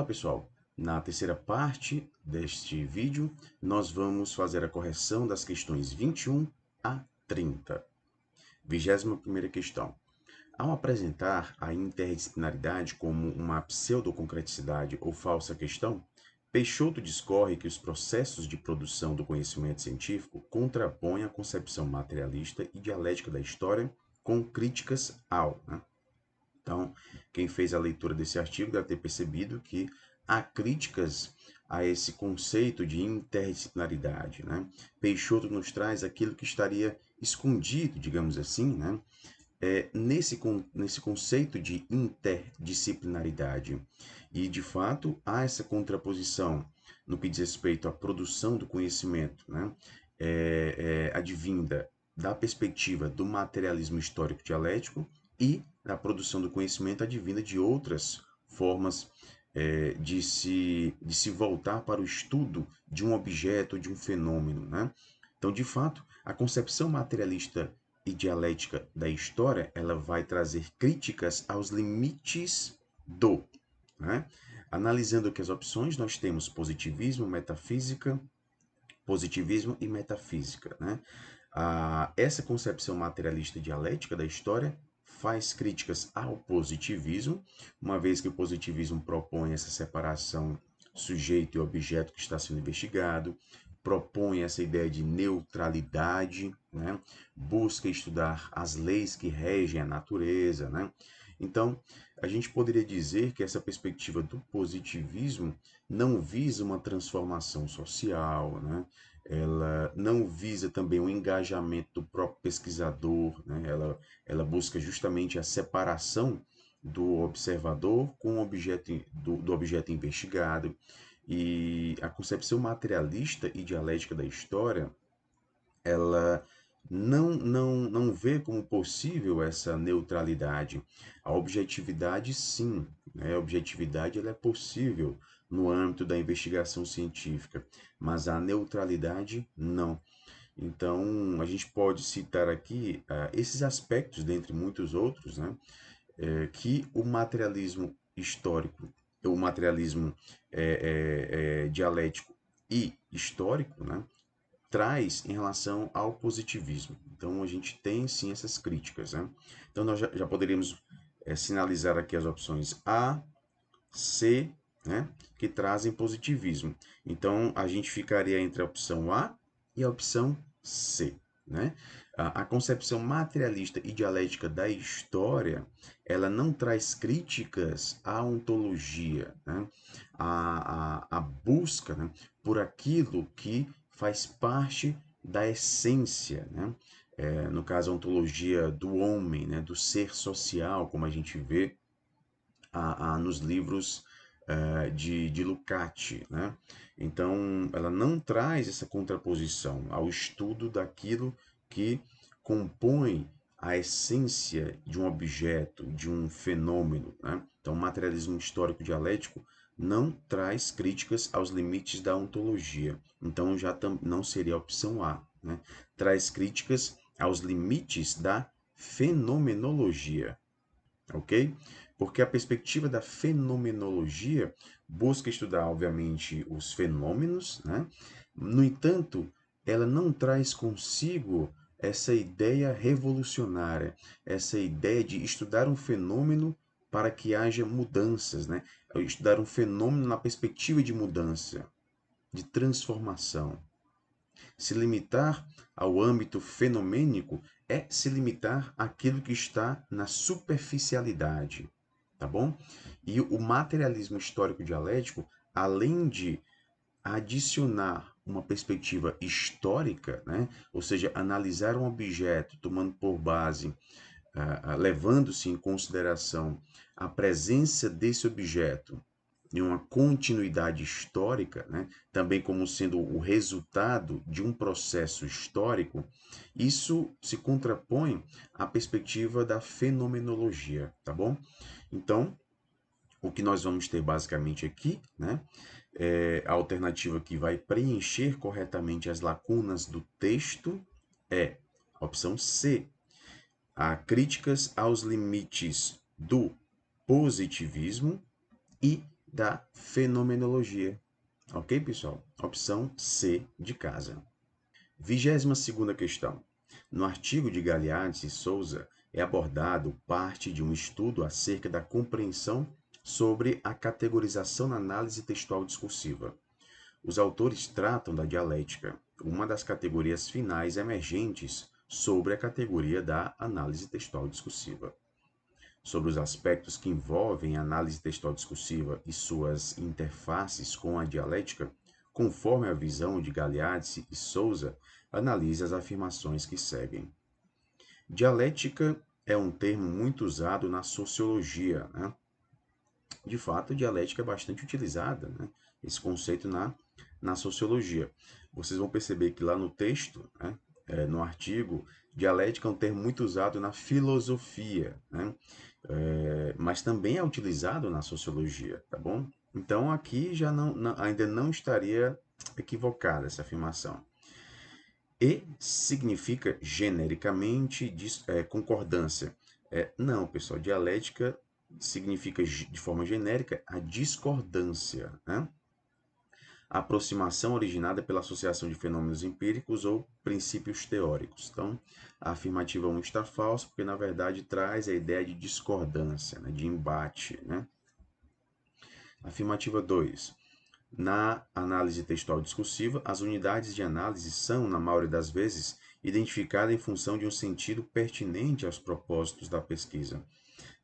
pessoal, na terceira parte deste vídeo, nós vamos fazer a correção das questões 21 a 30. 21ª questão. Ao apresentar a interdisciplinaridade como uma pseudoconcreticidade ou falsa questão, Peixoto discorre que os processos de produção do conhecimento científico contrapõem a concepção materialista e dialética da história com críticas ao, né? Então, quem fez a leitura desse artigo deve ter percebido que há críticas a esse conceito de interdisciplinaridade, né? Peixoto nos traz aquilo que estaria escondido, digamos assim, né? Nesse conceito de interdisciplinaridade. E, de fato, há essa contraposição no que diz respeito à produção do conhecimento, né? Advinda da perspectiva do materialismo histórico dialético e da produção do conhecimento advinda de outras formas de se voltar para o estudo de um objeto, de um fenômeno, né? Então, de fato, a concepção materialista e dialética da história, ela vai trazer críticas aos limites do, né? Analisando aqui as opções, nós temos positivismo e metafísica, né? Essa concepção materialista e dialética da história faz críticas ao positivismo, uma vez que o positivismo propõe essa separação sujeito e objeto que está sendo investigado, propõe essa ideia de neutralidade, né? Busca estudar as leis que regem a natureza, né? Então, a gente poderia dizer que essa perspectiva do positivismo não visa uma transformação social, né? Ela não visa também o engajamento do próprio pesquisador, né? Ela busca justamente a separação do observador com o objeto, do objeto investigado. E a concepção materialista e dialética da história, ela não vê como possível essa neutralidade. A objetividade, sim, né? A objetividade ela é possível no âmbito da investigação científica, mas a neutralidade, não. Então, a gente pode citar aqui esses aspectos, dentre muitos outros, né? Que o materialismo histórico, o materialismo dialético e histórico, né? Traz em relação ao positivismo. Então, a gente tem sim essas críticas, né? Então, nós já poderíamos sinalizar aqui as opções A, C, né? Que trazem positivismo. Então, a gente ficaria entre a opção A e a opção C, né? A concepção materialista e dialética da história, ela não traz críticas à ontologia, né? A busca, né, por aquilo que faz parte da essência, né? No caso, a ontologia do homem, né, do ser social, como a gente vê nos livros de Lukács, né? Então, ela não traz essa contraposição ao estudo daquilo que compõe a essência de um objeto, de um fenômeno, né? Então, o materialismo histórico dialético não traz críticas aos limites da ontologia. Então, já não seria a opção A, né? Traz críticas aos limites da fenomenologia, ok? Porque a perspectiva da fenomenologia busca estudar, obviamente, os fenômenos, né? No entanto, ela não traz consigo essa ideia revolucionária, essa ideia de estudar um fenômeno para que haja mudanças, né? Estudar um fenômeno na perspectiva de mudança, de transformação. Se limitar ao âmbito fenomênico é se limitar àquilo que está na superficialidade, tá bom? E o materialismo histórico dialético, além de adicionar uma perspectiva histórica, né? Ou seja, analisar um objeto tomando por base, levando-se em consideração a presença desse objeto em uma continuidade histórica, né? Também como sendo o resultado de um processo histórico, isso se contrapõe à perspectiva da fenomenologia, tá bom? Então, o que nós vamos ter basicamente aqui, né? A alternativa que vai preencher corretamente as lacunas do texto é a opção C. Há críticas aos limites do positivismo e da fenomenologia. Ok, pessoal? Opção C de casa. 22ª questão. No artigo de Galeazzi e Souza é abordado parte de um estudo acerca da compreensão sobre a categorização na análise textual discursiva. Os autores tratam da dialética, uma das categorias finais emergentes sobre a categoria da análise textual discursiva. Sobre os aspectos que envolvem a análise textual discursiva e suas interfaces com a dialética, conforme a visão de Galeazzi e Souza, analise as afirmações que seguem. Dialética é um termo muito usado na sociologia, né? De fato, dialética é bastante utilizada, né? Esse conceito na sociologia. Vocês vão perceber que lá no texto, né, no artigo, dialética é um termo muito usado na filosofia, né? Mas também é utilizado na sociologia, tá bom? Então aqui já ainda não estaria equivocada essa afirmação. E significa genericamente concordância. Não, pessoal, dialética significa de forma genérica a discordância, né? A aproximação originada pela associação de fenômenos empíricos ou princípios teóricos. Então, a afirmativa 1 está falsa, porque na verdade traz a ideia de discordância, né? De embate, né? Afirmativa 2. Na análise textual discursiva, as unidades de análise são, na maioria das vezes, identificadas em função de um sentido pertinente aos propósitos da pesquisa.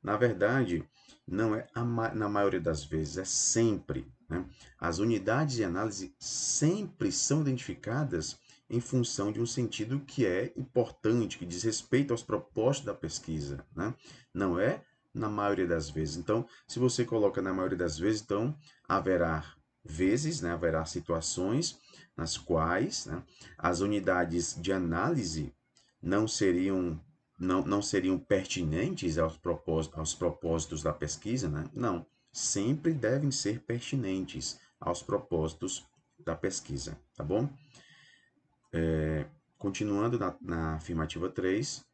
Na verdade, não é na maioria das vezes, é sempre. Né? As unidades de análise sempre são identificadas em função de um sentido que é importante, que diz respeito aos propósitos da pesquisa. Né? Não é na maioria das vezes. Então, se você coloca na maioria das vezes, então haverá vezes, né? Haverá situações nas quais, né, as unidades de análise não seriam não seriam pertinentes aos propósitos da pesquisa, né? Não, sempre devem ser pertinentes aos propósitos da pesquisa, tá bom? Continuando na afirmativa 3,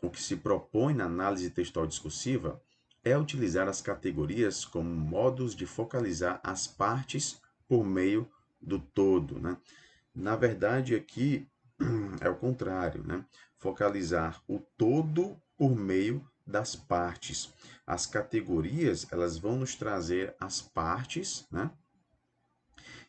o que se propõe na análise textual discursiva é utilizar as categorias como modos de focalizar as partes por meio do todo, né? Na verdade, aqui é o contrário, né? Focalizar o todo por meio das partes. As categorias, elas vão nos trazer as partes, né?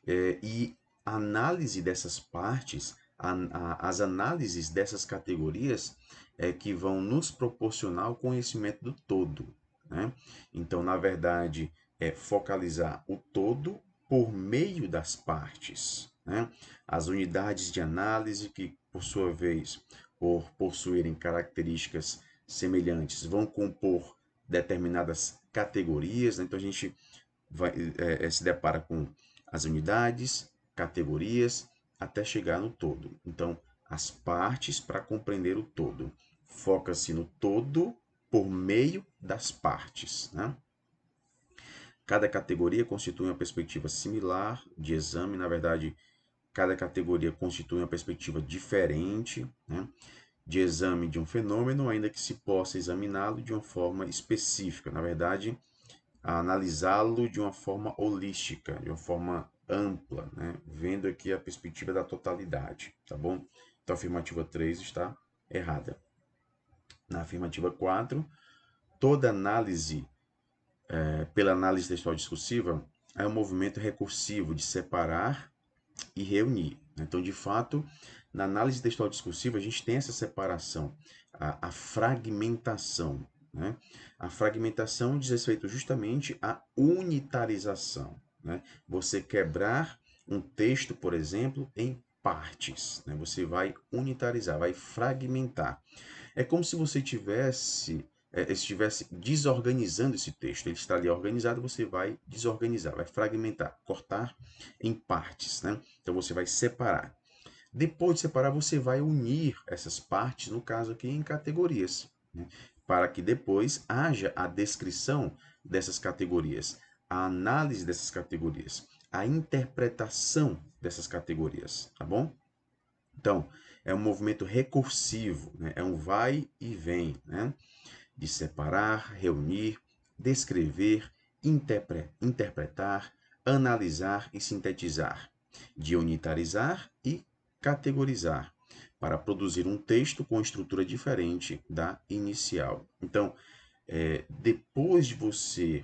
E a análise dessas partes, as análises dessas categorias é que vão nos proporcionar o conhecimento do todo, né? Então, na verdade, é focalizar o todo por meio das partes, né? As unidades de análise que, por sua vez, por possuírem características semelhantes, vão compor determinadas categorias, né? Então, a gente se depara com as unidades, categorias, até chegar no todo. Então, as partes para compreender o todo. Foca-se no todo por meio das partes, né? Cada categoria constitui uma perspectiva similar de exame, na verdade, cada categoria constitui uma perspectiva diferente, né, de exame de um fenômeno, ainda que se possa examiná-lo de uma forma específica. Na verdade, analisá-lo de uma forma holística, de uma forma ampla, né? Vendo aqui a perspectiva da totalidade, tá bom? Então a afirmativa 3 está errada. Na afirmativa 4, toda análise, pela análise textual discursiva, é um movimento recursivo de separar e reunir. Então, de fato, na análise textual discursiva, a gente tem essa separação, a fragmentação. Né? A fragmentação diz respeito justamente à unitarização. Né? Você quebrar um texto, por exemplo, em partes. Né? Você vai unitarizar, vai fragmentar. É como se você estivesse desorganizando esse texto. Ele está ali organizado, você vai desorganizar, vai fragmentar, cortar em partes, né? Então você vai separar. Depois de separar, você vai unir essas partes, no caso aqui, em categorias, né? Para que depois haja a descrição dessas categorias, a análise dessas categorias, a interpretação dessas categorias, tá bom? Então, é um movimento recursivo, né? É um vai e vem, né? De separar, reunir, descrever, interpretar, analisar e sintetizar, de unitarizar e categorizar, para produzir um texto com estrutura diferente da inicial. Então, depois de você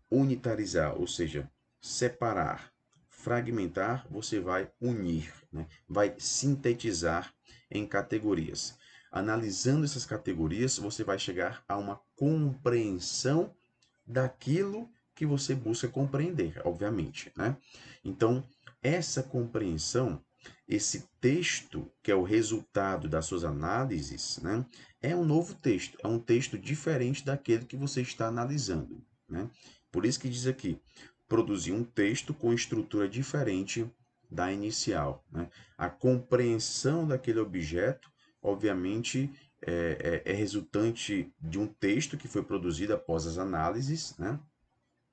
unitarizar, ou seja, separar, fragmentar, você vai unir, né? Vai sintetizar em categorias. Analisando essas categorias, você vai chegar a uma compreensão daquilo que você busca compreender, obviamente, né? Então, essa compreensão, esse texto que é o resultado das suas análises, né, é um novo texto, é um texto diferente daquele que você está analisando, né? Por isso que diz aqui, produzir um texto com estrutura diferente da inicial, né? A compreensão daquele objeto, obviamente, é resultante de um texto que foi produzido após as análises, né?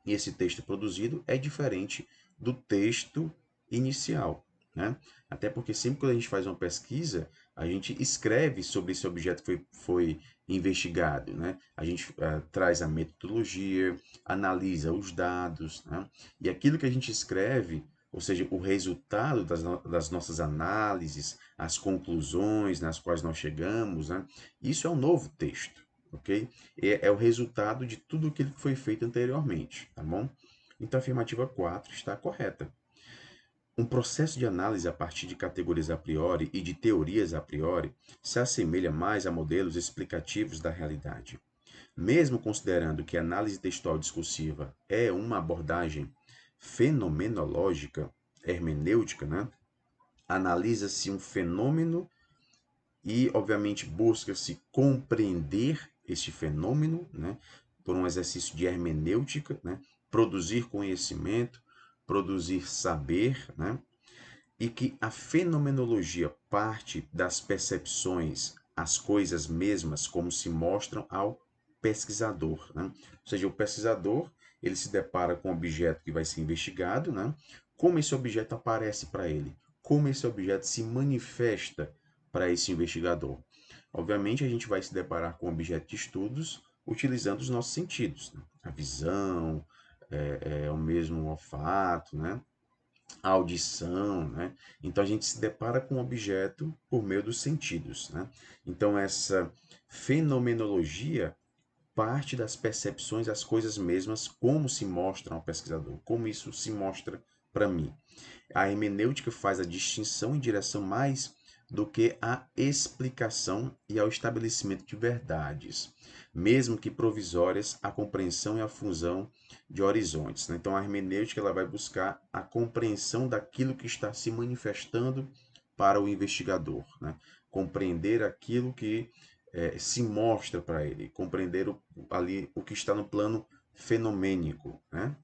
E esse texto produzido é diferente do texto inicial, né? Até porque sempre que a gente faz uma pesquisa, a gente escreve sobre esse objeto que foi investigado, né? A gente traz a metodologia, analisa os dados, né? E aquilo que a gente escreve, ou seja, o resultado das nossas análises, as conclusões nas quais nós chegamos, né? Isso é um novo texto, ok? É o resultado de tudo aquilo que foi feito anteriormente, tá bom? Então a afirmativa 4 está correta. Um processo de análise a partir de categorias a priori e de teorias a priori se assemelha mais a modelos explicativos da realidade. Mesmo considerando que a análise textual discursiva é uma abordagem fenomenológica, hermenêutica, né? Analisa-se um fenômeno e, obviamente, busca-se compreender este fenômeno, né, por um exercício de hermenêutica, né, produzir conhecimento, produzir saber, né, e que a fenomenologia parte das percepções, as coisas mesmas, como se mostram ao pesquisador, né? Ou seja, o pesquisador ele se depara com um objeto que vai ser investigado, né? Como esse objeto aparece para ele, como esse objeto se manifesta para esse investigador. Obviamente, a gente vai se deparar com objeto de estudos utilizando os nossos sentidos, né? A visão, o mesmo olfato, né? A audição, né? Então a gente se depara com o objeto por meio dos sentidos, né? Então essa fenomenologia parte das percepções das coisas mesmas, como se mostram ao pesquisador, como isso se mostra para mim. A hermenêutica faz a distinção em direção mais do que a explicação e ao estabelecimento de verdades, mesmo que provisórias, a compreensão e a fusão de horizontes, né? Então, a hermenêutica ela vai buscar a compreensão daquilo que está se manifestando para o investigador, né? Compreender aquilo que se mostra para ele, compreender ali o que está no plano fenomênico, né?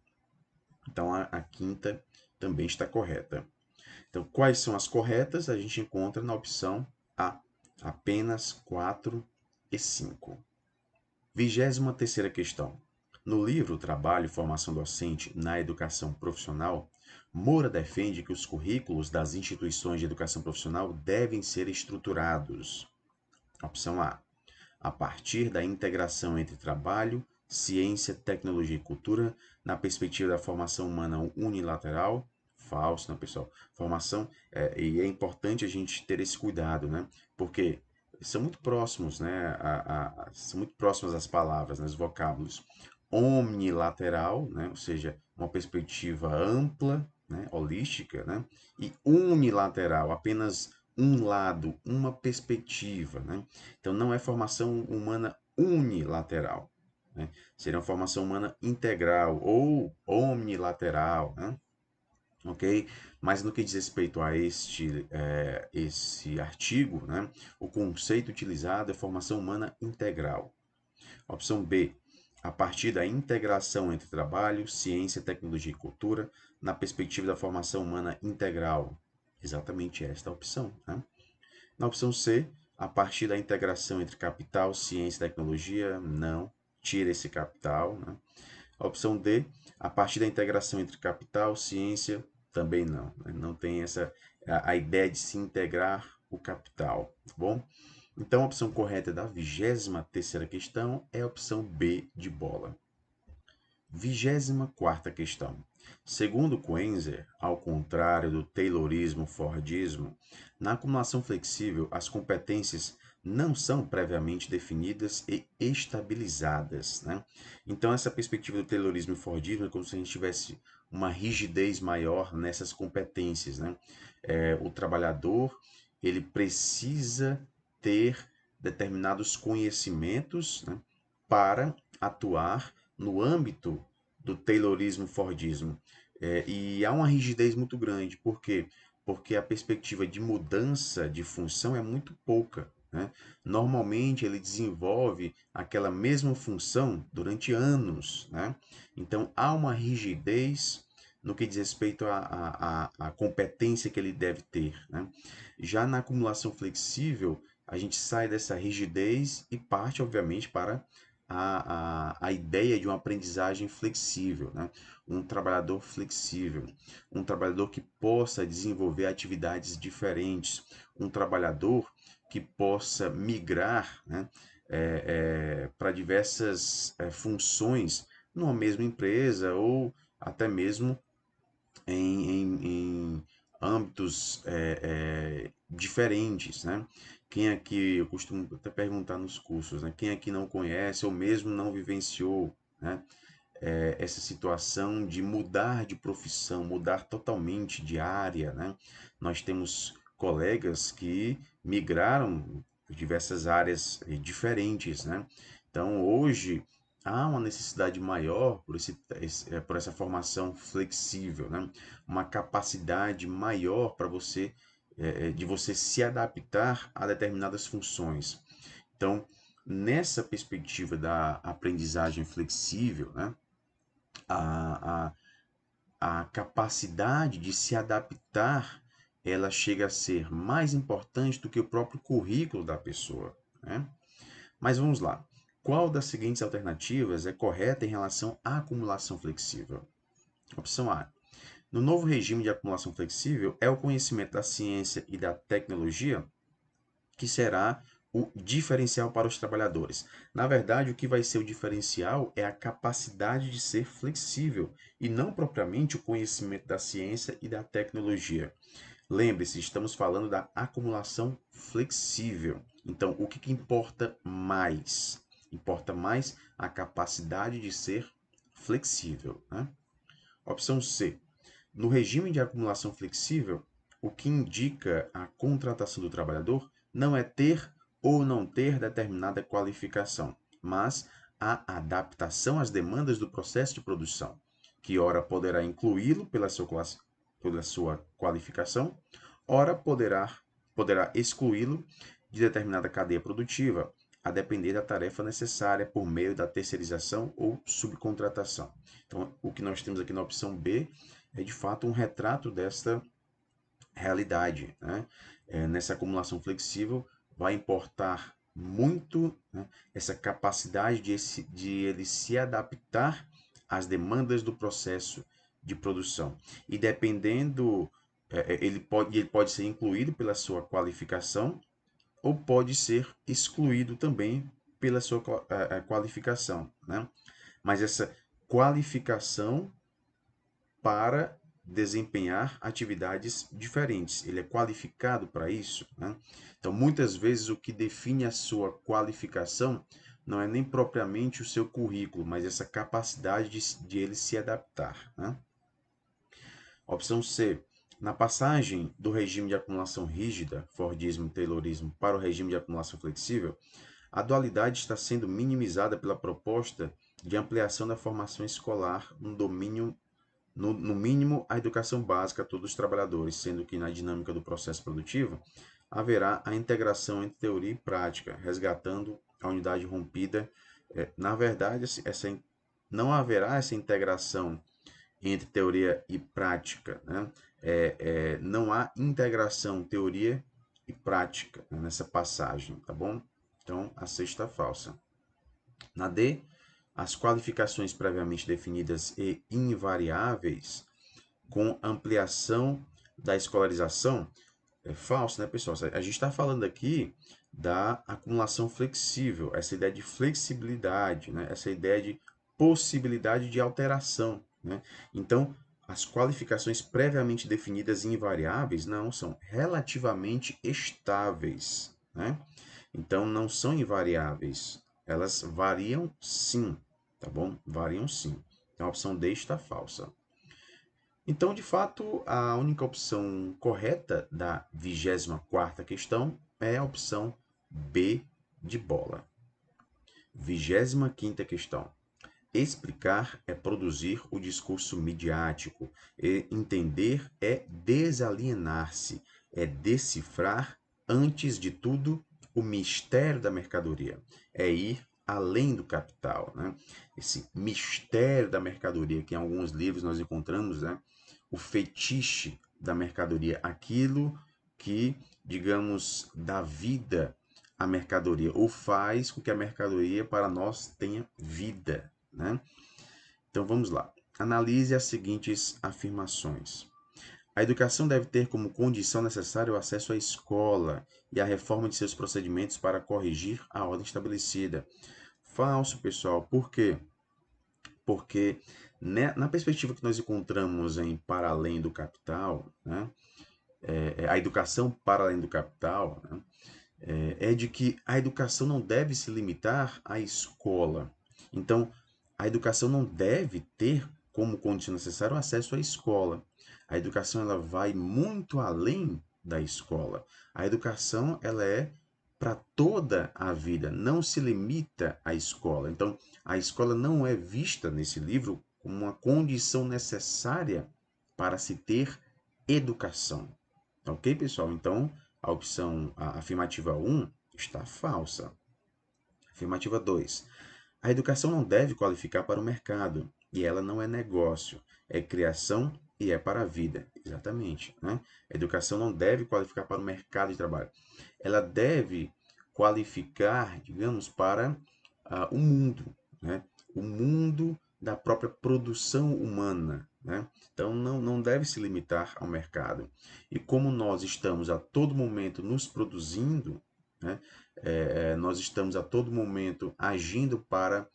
Então, a quinta também está correta. Então, quais são as corretas? A gente encontra na opção A, apenas 4 e 5. 23ª questão. No livro Trabalho e Formação Docente na Educação Profissional, Moura defende que os currículos das instituições de educação profissional devem ser estruturados. Opção A partir da integração entre trabalho, ciência, tecnologia e cultura, na perspectiva da formação humana unilateral. Falso, né, pessoal? Formação, e é importante a gente ter esse cuidado, né? Porque são muito próximos, né? São muito próximas as palavras, né? Os vocábulos. Omnilateral, né? Ou seja, uma perspectiva ampla, né? Holística, né? E unilateral, apenas um lado, uma perspectiva, né? Então, não é formação humana unilateral, né? Seria uma formação humana integral ou omnilateral, né? Ok? Mas no que diz respeito a esse artigo, né? O conceito utilizado é formação humana integral. Opção B, a partir da integração entre trabalho, ciência, tecnologia e cultura, na perspectiva da formação humana integral. Exatamente esta opção, né? Na opção C, a partir da integração entre capital, ciência e tecnologia, não, tira esse capital, né? A opção D, a partir da integração entre capital, ciência, também não, né? Não tem a ideia de se integrar o capital, tá bom? Então a opção correta da 23ª questão é a opção B de bola. 24ª questão. Segundo Coenzer, ao contrário do Taylorismo-Fordismo, na acumulação flexível, as competências não são previamente definidas e estabilizadas, né? Então, essa perspectiva do Taylorismo e Fordismo é como se a gente tivesse uma rigidez maior nessas competências, né? O trabalhador, ele precisa ter determinados conhecimentos, né, para atuar no âmbito do Taylorismo-Fordismo. E há uma rigidez muito grande. Por quê? Porque a perspectiva de mudança de função é muito pouca, né? Normalmente ele desenvolve aquela mesma função durante anos, né? Então há uma rigidez no que diz respeito à competência que ele deve ter, né? Já na acumulação flexível, a gente sai dessa rigidez e parte, obviamente, para a ideia de uma aprendizagem flexível, né? Um trabalhador flexível, um trabalhador que possa desenvolver atividades diferentes, um trabalhador que possa migrar, né, para diversas funções numa mesma empresa ou até mesmo em âmbitos diferentes, né? Quem aqui, eu costumo até perguntar nos cursos, né? Quem aqui não conhece ou mesmo não vivenciou, né, essa situação de mudar de profissão, mudar totalmente de área, né? Nós temos colegas que migraram de diversas áreas diferentes, né? Então, hoje, há uma necessidade maior por essa formação flexível, né? Uma capacidade maior para você, de você se adaptar a determinadas funções. Então, nessa perspectiva da aprendizagem flexível, né? a, a capacidade de se adaptar, ela chega a ser mais importante do que o próprio currículo da pessoa, né? Mas vamos lá. Qual das seguintes alternativas é correta em relação à acumulação flexível? Opção A. No novo regime de acumulação flexível, é o conhecimento da ciência e da tecnologia que será o diferencial para os trabalhadores. Na verdade, o que vai ser o diferencial é a capacidade de ser flexível e não propriamente o conhecimento da ciência e da tecnologia. Lembre-se, estamos falando da acumulação flexível. Então, o que importa mais? Importa mais a capacidade de ser flexível, né? Opção C. No regime de acumulação flexível, o que indica a contratação do trabalhador não é ter ou não ter determinada qualificação, mas a adaptação às demandas do processo de produção, que ora poderá incluí-lo pela sua qualificação, ora poderá excluí-lo de determinada cadeia produtiva, a depender da tarefa necessária por meio da terceirização ou subcontratação. Então, o que nós temos aqui na opção B é de fato um retrato desta realidade, né? Nessa acumulação flexível vai importar muito, né, essa capacidade de ele se adaptar às demandas do processo de produção. E dependendo, ele pode ser incluído pela sua qualificação ou pode ser excluído também pela sua qualificação, né? Mas essa qualificação para desempenhar atividades diferentes. Ele é qualificado para isso, né? Então, muitas vezes, o que define a sua qualificação não é nem propriamente o seu currículo, mas essa capacidade de ele se adaptar, né? Opção C. Na passagem do regime de acumulação rígida, Fordismo e Taylorismo, para o regime de acumulação flexível, a dualidade está sendo minimizada pela proposta de ampliação da formação escolar no domínio no mínimo, a educação básica a todos os trabalhadores, sendo que na dinâmica do processo produtivo haverá a integração entre teoria e prática, resgatando a unidade rompida. Na verdade, não haverá essa integração entre teoria e prática, né? Não há integração teoria e prática, né, nessa passagem, tá bom? Então, a C está falsa. Na D, as qualificações previamente definidas e invariáveis com ampliação da escolarização é falso, né, pessoal? A gente está falando aqui da acumulação flexível, essa ideia de flexibilidade, né? Essa ideia de possibilidade de alteração, né? Então, as qualificações previamente definidas e invariáveis não são relativamente estáveis, né? Então, não são invariáveis. Elas variam sim, tá bom? Variam sim. Então, a opção D está falsa. Então, de fato, a única opção correta da 24ª questão é a opção B de bola. 25ª questão. Explicar é produzir o discurso midiático. E entender é desalienar-se, é decifrar, antes de tudo, o mistério da mercadoria. É ir além do capital, né? Esse mistério da mercadoria, que em alguns livros nós encontramos, né? O fetiche da mercadoria, aquilo que, digamos, dá vida à mercadoria, ou faz com que a mercadoria para nós tenha vida, né? Então vamos lá. Analise as seguintes afirmações. A educação deve ter como condição necessária o acesso à escola e a reforma de seus procedimentos para corrigir a ordem estabelecida. Falso, pessoal. Por quê? Porque na perspectiva que nós encontramos em Para Além do Capital, né, a educação para além do capital, né, é de que a educação não deve se limitar à escola. Então, a educação não deve ter como condição necessária o acesso à escola. A educação ela vai muito além da escola. A educação ela é para toda a vida, não se limita à escola. Então, a escola não é vista nesse livro como uma condição necessária para se ter educação. Ok, pessoal? Então, a afirmativa 1 está falsa. Afirmativa 2. A educação não deve qualificar para o mercado, e ela não é negócio, é criação e é para a vida. Exatamente, né? A educação não deve qualificar para o mercado de trabalho. Ela deve qualificar, digamos, para o mundo, né? O mundo da própria produção humana, né? Então, não deve se limitar ao mercado. E como nós estamos a todo momento nos produzindo, né? Nós estamos a todo momento agindo para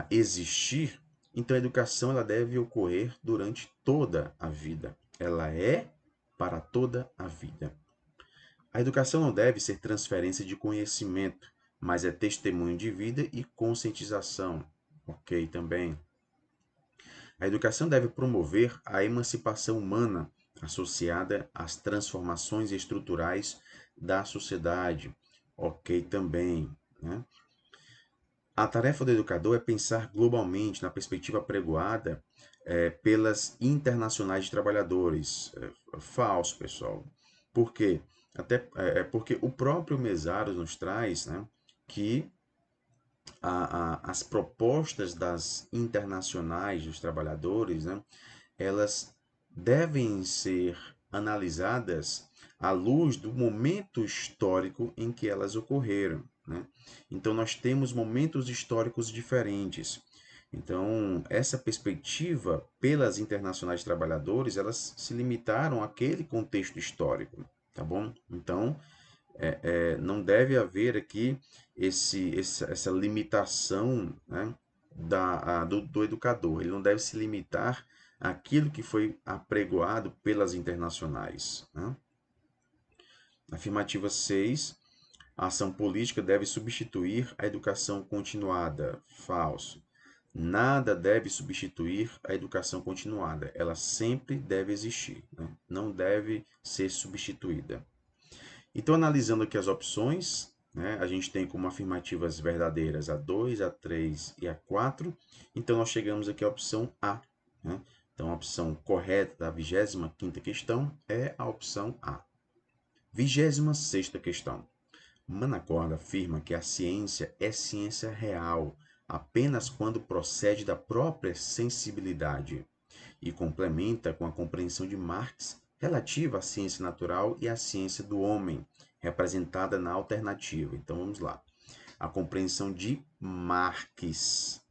existir, então a educação ela deve ocorrer durante toda a vida. Ela é para toda a vida. A educação não deve ser transferência de conhecimento, mas é testemunho de vida e conscientização. Ok, também. A educação deve promover a emancipação humana associada às transformações estruturais da sociedade. Ok, também. Né? A tarefa do educador é pensar globalmente na perspectiva pregoada pelas internacionais de trabalhadores. Falso, pessoal. Por quê? Porque o próprio Mesaros nos traz, né, que as propostas das internacionais dos trabalhadores, né, elas devem ser analisadas à luz do momento histórico em que elas ocorreram, né? Então, nós temos momentos históricos diferentes. Então, essa perspectiva pelas internacionais de trabalhadores, elas se limitaram àquele contexto histórico, tá bom? Então, não deve haver aqui essa limitação, né, do educador. Ele não deve se limitar àquilo que foi apregoado pelas internacionais. Né? Afirmativa 6. A ação política deve substituir a educação continuada. Falso. Nada deve substituir a educação continuada. Ela sempre deve existir, né? Não deve ser substituída. Então, analisando aqui as opções, né, a gente tem como afirmativas verdadeiras a 2, a 3 e a 4. Então, nós chegamos aqui à opção A. Né? Então, a opção correta da 25ª questão é a opção A. 26ª questão. Manacorda afirma que a ciência é ciência real apenas quando procede da própria sensibilidade e complementa com a compreensão de Marx relativa à ciência natural e à ciência do homem, representada na alternativa. Então vamos lá. A compreensão de Marx,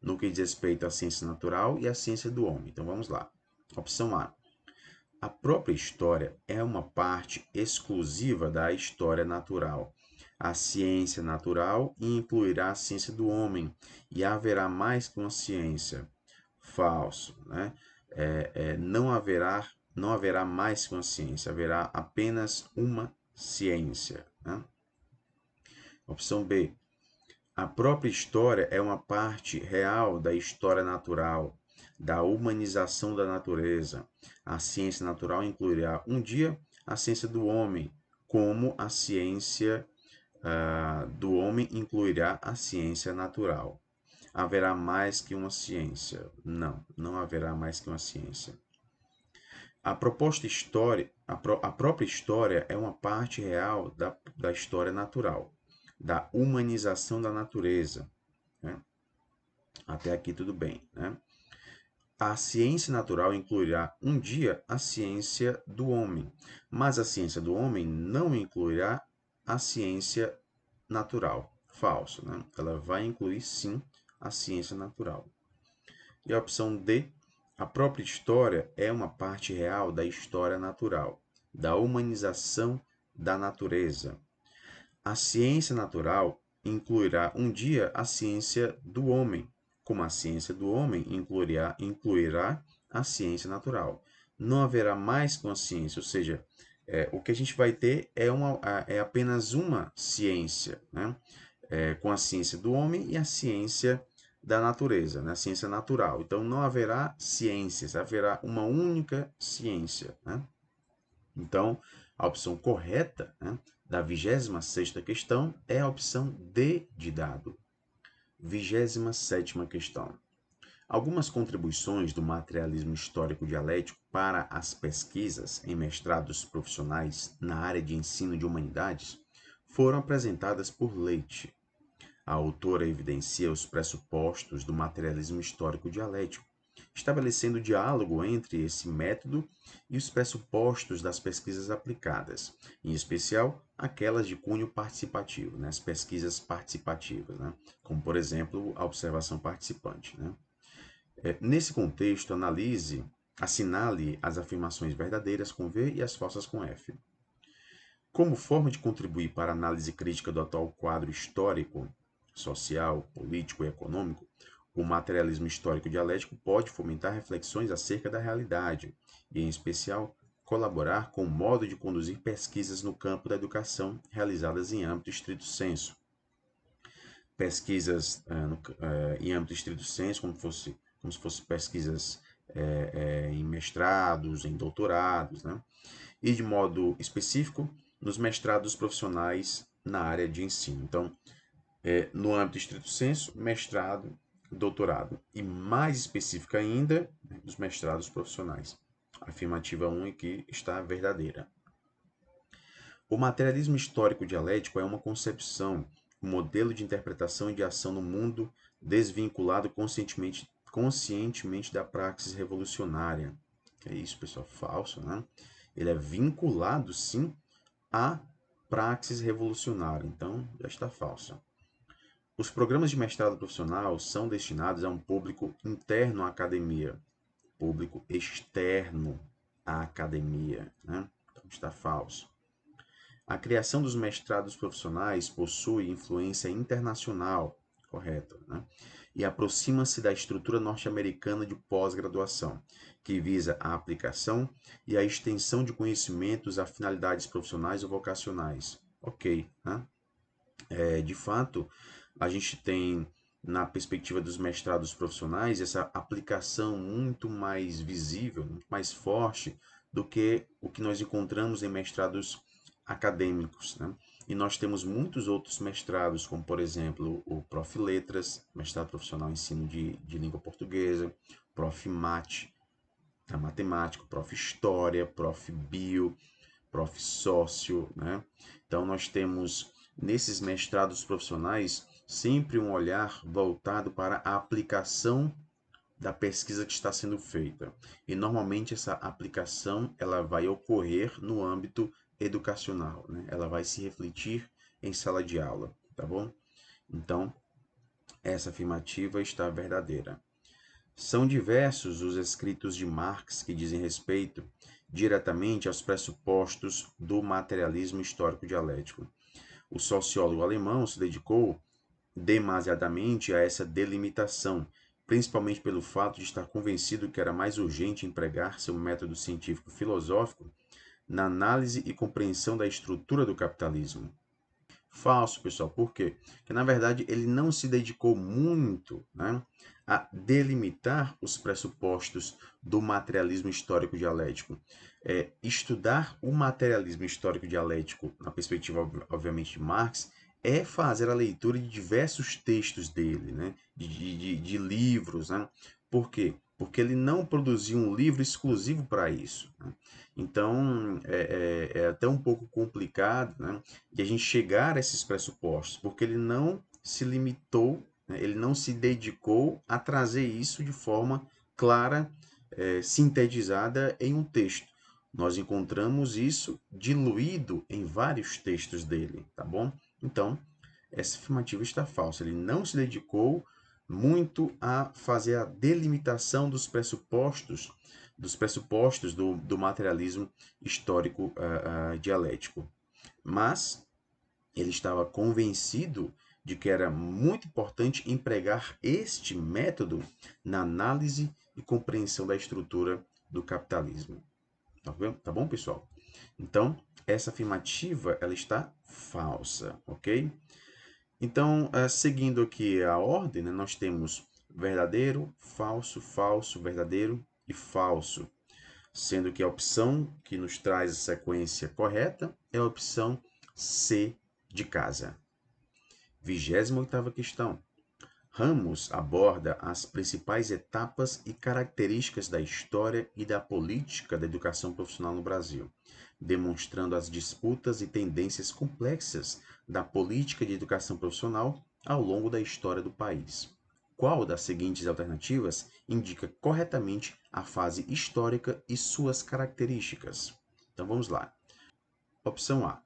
no que diz respeito à ciência natural e à ciência do homem. Então vamos lá. Opção A. A própria história é uma parte exclusiva da história natural. a ciência natural e incluirá a ciência do homem, e haverá mais que uma ciência. Falso, né? Não haverá mais que uma ciência, haverá apenas uma ciência, né? Opção B. A própria história é uma parte real da história natural, da humanização da natureza. A ciência natural incluirá um dia a ciência do homem, como a ciência do homem incluirá a ciência natural. Haverá mais que uma ciência? Não, não haverá mais que uma ciência. A proposta história, a própria história é uma parte real da história natural, da humanização da natureza, né? Até aqui tudo bem, né? A ciência natural incluirá um dia a ciência do homem, mas a ciência do homem não incluirá a ciência natural. Falso, né? Ela vai incluir sim a ciência natural. E a opção D, a própria história é uma parte real da história natural, da humanização da natureza. A ciência natural incluirá um dia a ciência do homem, como a ciência do homem incluirá a ciência natural. Não haverá mais que uma ciência, ou seja, o que a gente vai ter é apenas uma ciência, né? Com a ciência do homem e a ciência da natureza, né? A ciência natural. Então não haverá ciências, haverá uma única ciência, né? Então, a opção correta, né, da 26ª questão é a opção D de dado. 27ª questão. Algumas contribuições do materialismo histórico dialético para as pesquisas em mestrados profissionais na área de ensino de humanidades foram apresentadas por Leite. A autora evidencia os pressupostos do materialismo histórico dialético, estabelecendo diálogo entre esse método e os pressupostos das pesquisas aplicadas, em especial aquelas de cunho participativo, né, as pesquisas participativas, né, como, por exemplo, a observação participante. Né. Nesse contexto, assinale as afirmações verdadeiras com V e as falsas com F. Como forma de contribuir para a análise crítica do atual quadro histórico, social, político e econômico, o materialismo histórico dialético pode fomentar reflexões acerca da realidade e, em especial, colaborar com o modo de conduzir pesquisas no campo da educação realizadas em âmbito estrito sensu. Pesquisas em âmbito estrito sensu, como se fossem pesquisas em mestrados, em doutorados, né? E de modo específico, nos mestrados profissionais na área de ensino. Então, no âmbito estrito sensu, mestrado, doutorado. E mais específica ainda, né, dos mestrados profissionais. A afirmativa 1 aqui está verdadeira. O materialismo histórico dialético é uma concepção, um modelo de interpretação e de ação no mundo desvinculado conscientemente da praxis revolucionária. Que é isso, pessoal? Falso, né? Ele é vinculado, sim, à praxis revolucionária. Então, já está falso. Os programas de mestrado profissional são destinados a um público interno à academia, público externo à academia, né? Então, está falso. A criação dos mestrados profissionais possui influência internacional, correto, né? E aproxima-se da estrutura norte-americana de pós-graduação, que visa a aplicação e a extensão de conhecimentos a finalidades profissionais ou vocacionais. Ok, né? De fato, a gente tem, na perspectiva dos mestrados profissionais, essa aplicação muito mais visível, muito mais forte do que o que nós encontramos em mestrados acadêmicos, né? E nós temos muitos outros mestrados, como, por exemplo, o Prof. Letras, mestrado profissional em ensino de língua portuguesa, Prof. Mate, da matemática, Prof. História, Prof. Bio, Prof. Sócio, né? Então, nós temos, nesses mestrados profissionais, sempre um olhar voltado para a aplicação da pesquisa que está sendo feita. E, normalmente, essa aplicação ela vai ocorrer no âmbito educacional, né? Ela vai se refletir em sala de aula, tá bom? Então, essa afirmativa está verdadeira. São diversos os escritos de Marx que dizem respeito diretamente aos pressupostos do materialismo histórico dialético. o sociólogo alemão se dedicou demasiadamente a essa delimitação, principalmente pelo fato de estar convencido que era mais urgente empregar seu método científico-filosófico na análise e compreensão da estrutura do capitalismo. Falso, pessoal. Por quê? Porque, na verdade, ele não se dedicou muito, né, a delimitar os pressupostos do materialismo histórico dialético. Estudar o materialismo histórico dialético, na perspectiva, obviamente, de Marx, é fazer a leitura de diversos textos dele, né, de livros. Né? Por quê? Porque ele não produziu um livro exclusivo para isso. Né? Então, é até um pouco complicado, né, de a gente chegar a esses pressupostos, porque ele não se limitou, né, ele não se dedicou a trazer isso de forma clara, sintetizada em um texto. Nós encontramos isso diluído em vários textos dele, tá bom? Então, essa afirmativa está falsa. Ele não se dedicou muito a fazer a delimitação dos pressupostos do materialismo histórico dialético. Mas ele estava convencido de que era muito importante empregar este método na análise e compreensão da estrutura do capitalismo. Tá bom, pessoal? Então, essa afirmativa ela está falsa, ok? Então, seguindo aqui a ordem, né, nós temos verdadeiro, falso, falso, verdadeiro e falso. Sendo que a opção que nos traz a sequência correta é a opção C de casa. 28ª questão. Ramos aborda as principais etapas e características da história e da política da educação profissional no Brasil, demonstrando as disputas e tendências complexas da política de educação profissional ao longo da história do país. Qual das seguintes alternativas indica corretamente a fase histórica e suas características? Então vamos lá. Opção A.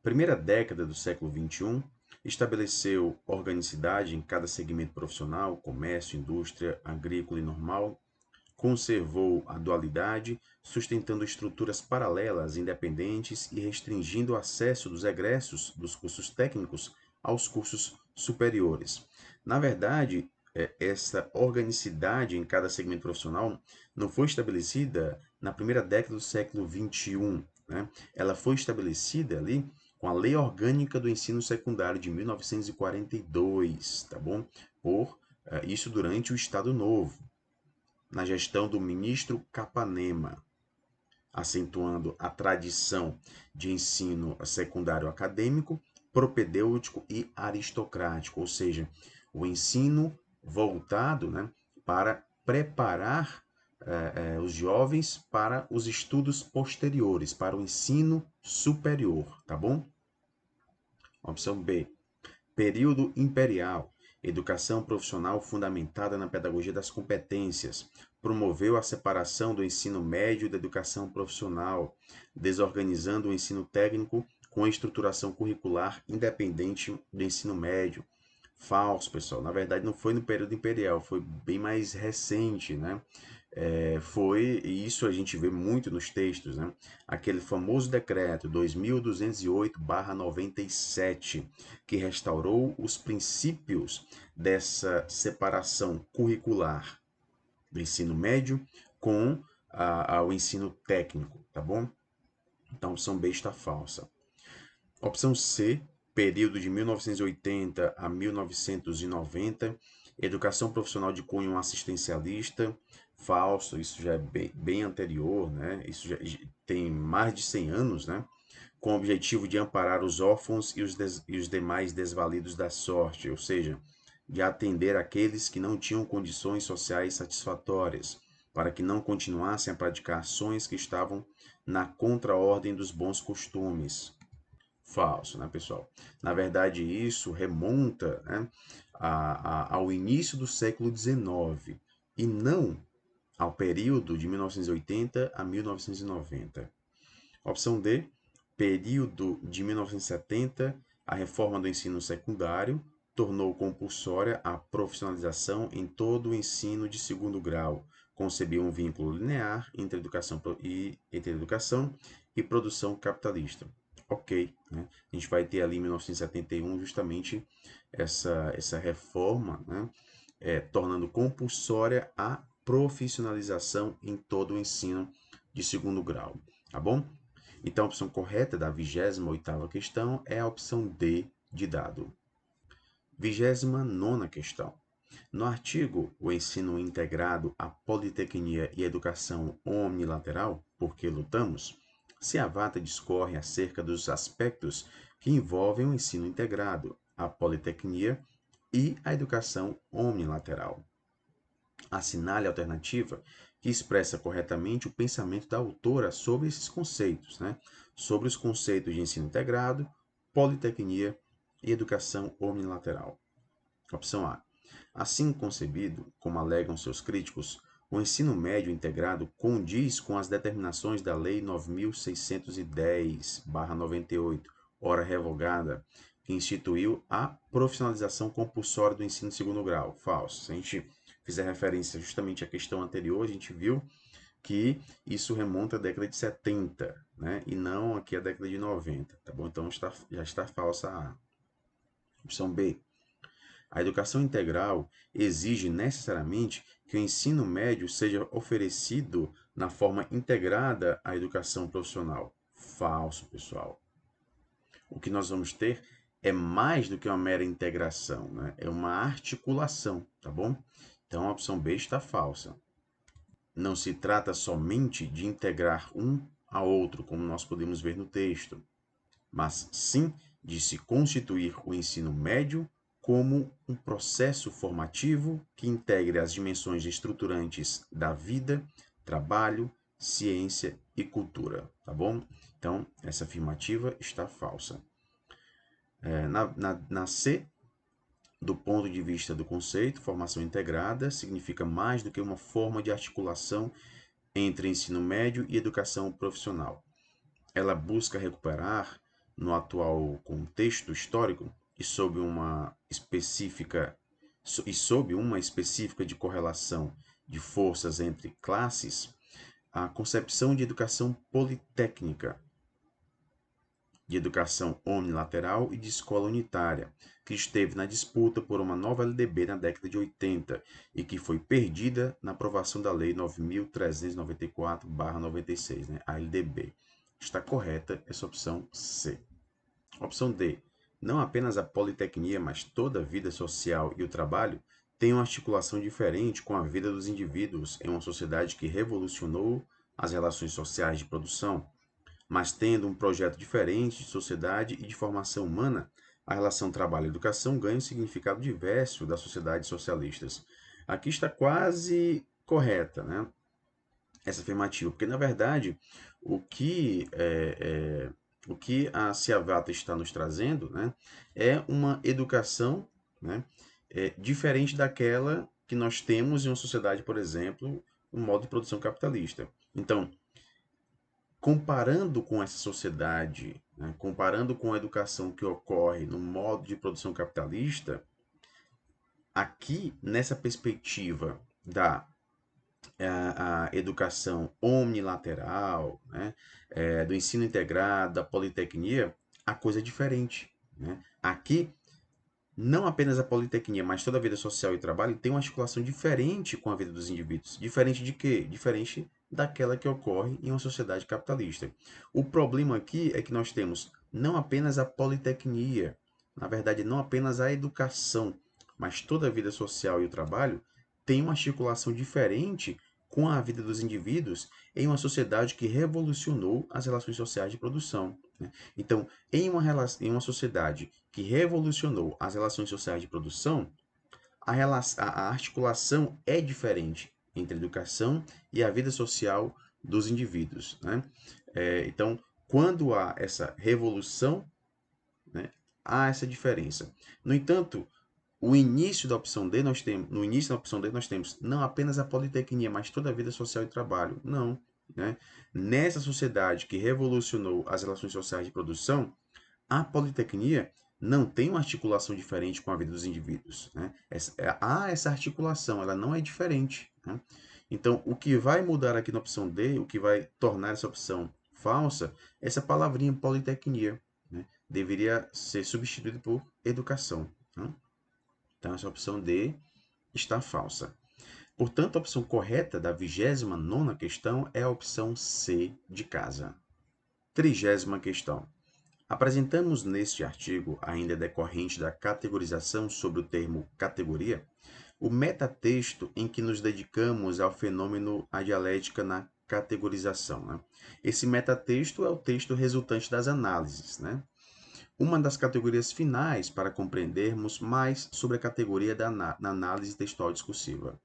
Primeira década do século XXI, estabeleceu organicidade em cada segmento profissional, comércio, indústria, agrícola e normal, conservou a dualidade, sustentando estruturas paralelas, independentes e restringindo o acesso dos egressos dos cursos técnicos aos cursos superiores. Na verdade, essa organicidade em cada segmento profissional não foi estabelecida na primeira década do século XXI. Né? Ela foi estabelecida ali com a Lei Orgânica do Ensino Secundário de 1942, tá bom? Por isso durante o Estado Novo, na gestão do ministro Capanema, acentuando a tradição de ensino secundário acadêmico, propedêutico e aristocrático, ou seja, o ensino voltado, né, para preparar os jovens para os estudos posteriores, para o ensino superior, tá bom? Opção B. Período imperial. Educação profissional fundamentada na pedagogia das competências. Promoveu a separação do ensino médio e da educação profissional, desorganizando o ensino técnico com a estruturação curricular independente do ensino médio. Falso, pessoal. Na verdade, não foi no período imperial, foi bem mais recente, né? E isso a gente vê muito nos textos, né? Aquele famoso decreto 2208/97, que restaurou os princípios dessa separação curricular do ensino médio com o ensino técnico, tá bom? Então, a opção B está falsa. Opção C, período de 1980 a 1990, educação profissional de cunho assistencialista. Falso, isso já é bem anterior, né? Isso já tem mais de 100 anos, né? Com o objetivo de amparar os órfãos e os demais desvalidos da sorte, ou seja, de atender aqueles que não tinham condições sociais satisfatórias, para que não continuassem a praticar ações que estavam na contraordem dos bons costumes. Falso, né, pessoal? Na verdade, isso remonta, né, ao início do século XIX e não ao período de 1980 a 1990. Opção D, período de 1970, a reforma do ensino secundário tornou compulsória a profissionalização em todo o ensino de segundo grau, concebeu um vínculo linear entre educação e produção capitalista. ok, né? A gente vai ter ali em 1971 justamente essa reforma, né? Tornando compulsória a profissionalização em todo o ensino de segundo grau, tá bom? Então, a opção correta da 28ª questão é a opção D de dado. 29ª questão. No artigo O Ensino Integrado, a Politecnia e a Educação Omnilateral, por que lutamos?, Seavata discorre acerca dos aspectos que envolvem o ensino integrado, a politecnia e a educação omnilateral. Assinale a alternativa que expressa corretamente o pensamento da autora sobre esses conceitos, né? Sobre os conceitos de ensino integrado, politecnia e educação omnilateral. Opção A. Assim concebido, como alegam seus críticos, o ensino médio integrado condiz com as determinações da Lei 9.610/98, ora revogada, que instituiu a profissionalização compulsória do ensino de segundo grau. Falso. Se a gente fizer referência justamente à questão anterior, a gente viu que isso remonta à década de 70, né? E não aqui à década de 90, tá bom? Então já está falsa a opção B. A educação integral exige necessariamente que o ensino médio seja oferecido na forma integrada à educação profissional. Falso, pessoal. O que nós vamos ter é mais do que uma mera integração, né? É uma articulação, tá bom? Então a opção B está falsa. Não se trata somente de integrar um a outro, como nós podemos ver no texto, mas sim de se constituir o ensino médio como um processo formativo que integre as dimensões estruturantes da vida, trabalho, ciência e cultura, tá bom? Então, essa afirmativa está falsa. Na C, do ponto de vista do conceito, formação integrada significa mais do que uma forma de articulação entre ensino médio e educação profissional. Ela busca recuperar, no atual contexto histórico e sob uma específica de correlação de forças entre classes, a concepção de educação politécnica, de educação omnilateral e de escola unitária, que esteve na disputa por uma nova LDB na década de 80 e que foi perdida na aprovação da Lei 9.394/96, né, a LDB. Está correta essa opção C. Opção D. Não apenas a politecnia, mas toda a vida social e o trabalho têm uma articulação diferente com a vida dos indivíduos em uma sociedade que revolucionou as relações sociais de produção, mas tendo um projeto diferente de sociedade e de formação humana, a relação trabalho-educação ganha um significado diverso das sociedades socialistas. Aqui está quase correta, né? Essa afirmativa, porque na verdade o que a Seavata está nos trazendo, né, é uma educação, né, diferente daquela que nós temos em uma sociedade, por exemplo, um modo de produção capitalista. Então, comparando com essa sociedade, né, comparando com a educação que ocorre no modo de produção capitalista, aqui nessa perspectiva da a educação omnilateral, né, do ensino integrado, da politecnia, a coisa é diferente. Né? Aqui, não apenas a politecnia, mas toda a vida social e trabalho tem uma articulação diferente com a vida dos indivíduos. Diferente de quê? Diferente daquela que ocorre em uma sociedade capitalista. O problema aqui é que nós temos não apenas a politecnia, na verdade, não apenas a educação, mas toda a vida social e o trabalho tem uma articulação diferente com a vida dos indivíduos em uma sociedade que revolucionou as relações sociais de produção. Né? Então, em uma sociedade que revolucionou as relações sociais de produção, a articulação é diferente entre a educação e a vida social dos indivíduos. Né? Então, quando há essa revolução, né, há essa diferença. No entanto, o início da opção D nós temos, no início da opção D nós temos não apenas a politecnia, mas toda a vida social e trabalho. Não, né? Nessa sociedade que revolucionou as relações sociais de produção, a politecnia não tem uma articulação diferente com a vida dos indivíduos. Né? Há essa articulação, ela não é diferente. Né? Então, o que vai mudar aqui na opção D, o que vai tornar essa opção falsa essa palavrinha politecnia, né? Deveria ser substituída por educação, né? Então, essa opção D está falsa. Portanto, a opção correta da 29ª questão é a opção C de casa. 30ª questão. Apresentamos neste artigo, ainda decorrente da categorização sobre o termo categoria, o metatexto em que nos dedicamos ao fenômeno a dialética na categorização, né? Esse metatexto é o texto resultante das análises, né? Uma das categorias finais para compreendermos mais sobre a categoria na análise textual discursiva.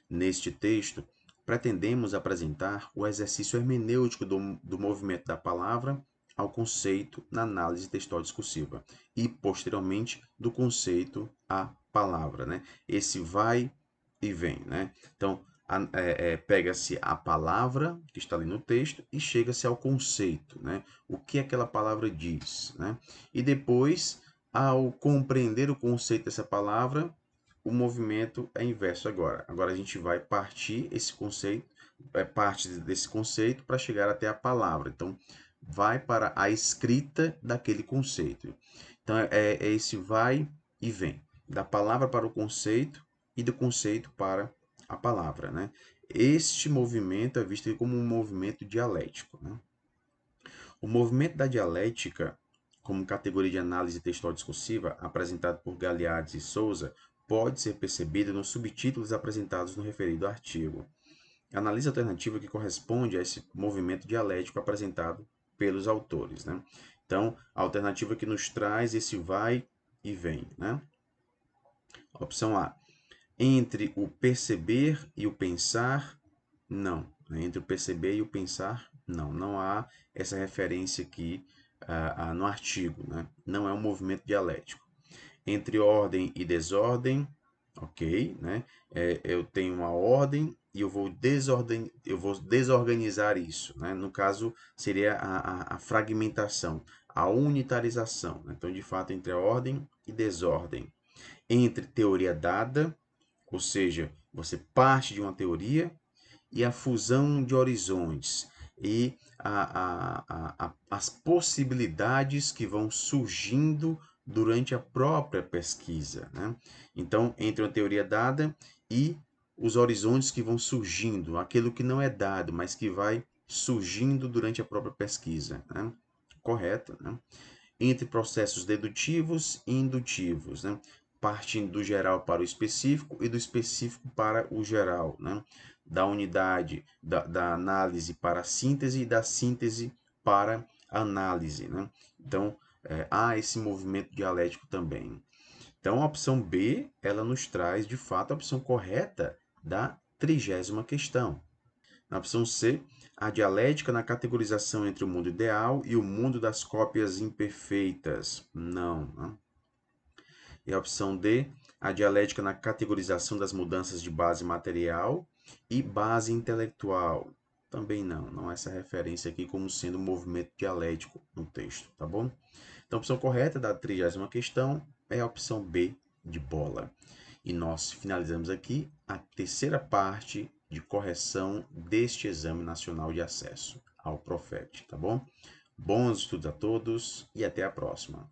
Neste texto, pretendemos apresentar o exercício hermenêutico do movimento da palavra ao conceito na análise textual discursiva e, posteriormente, do conceito à palavra, né? Esse vai e vem, né? Então, pega-se a palavra que está ali no texto e chega-se ao conceito, né? O que aquela palavra diz, né? E depois, ao compreender o conceito dessa palavra, o movimento é inverso agora. Agora a gente vai partir esse conceito, parte desse conceito para chegar até a palavra. Então, vai para a escrita daquele conceito. Então, é esse vai e vem. Da palavra para o conceito e do conceito para a palavra, né? Este movimento é visto como um movimento dialético, né? O movimento da dialética, como categoria de análise textual discursiva, apresentado por Galeardi e Souza, pode ser percebido nos subtítulos apresentados no referido artigo. Analise alternativa que corresponde a esse movimento dialético apresentado pelos autores, né? Então, a alternativa que nos traz esse vai e vem, né? Opção A. Entre o perceber e o pensar, não. Entre o perceber e o pensar, não. Não há essa referência aqui no artigo, né? Não é um movimento dialético. Entre ordem e desordem, ok, né? Eu tenho uma ordem e eu vou desorganizar isso, né? No caso, seria a fragmentação, a unitarização, né? Então, de fato, entre a ordem e desordem. Entre teoria dada, ou seja, você parte de uma teoria, e a fusão de horizontes e as possibilidades que vão surgindo durante a própria pesquisa, né? Então, entre uma teoria dada e os horizontes que vão surgindo, aquilo que não é dado, mas que vai surgindo durante a própria pesquisa, né? Correto, né? Entre processos dedutivos e indutivos, né? Partindo do geral para o específico e do específico para o geral, né? Da unidade da análise para a síntese e da síntese para a análise, né? Então, há esse movimento dialético também. Então, a opção B, ela nos traz, de fato, a opção correta da 30ª questão. Na opção C, a dialética na categorização entre o mundo ideal e o mundo das cópias imperfeitas. Não, né? E a opção D, a dialética na categorização das mudanças de base material e base intelectual. Também não, não há essa referência aqui como sendo um movimento dialético no texto, tá bom? Então, a opção correta da 30ª questão é a opção B de bola. E nós finalizamos aqui a terceira parte de correção deste Exame Nacional de Acesso ao Profet, tá bom? Bons estudos a todos e até a próxima.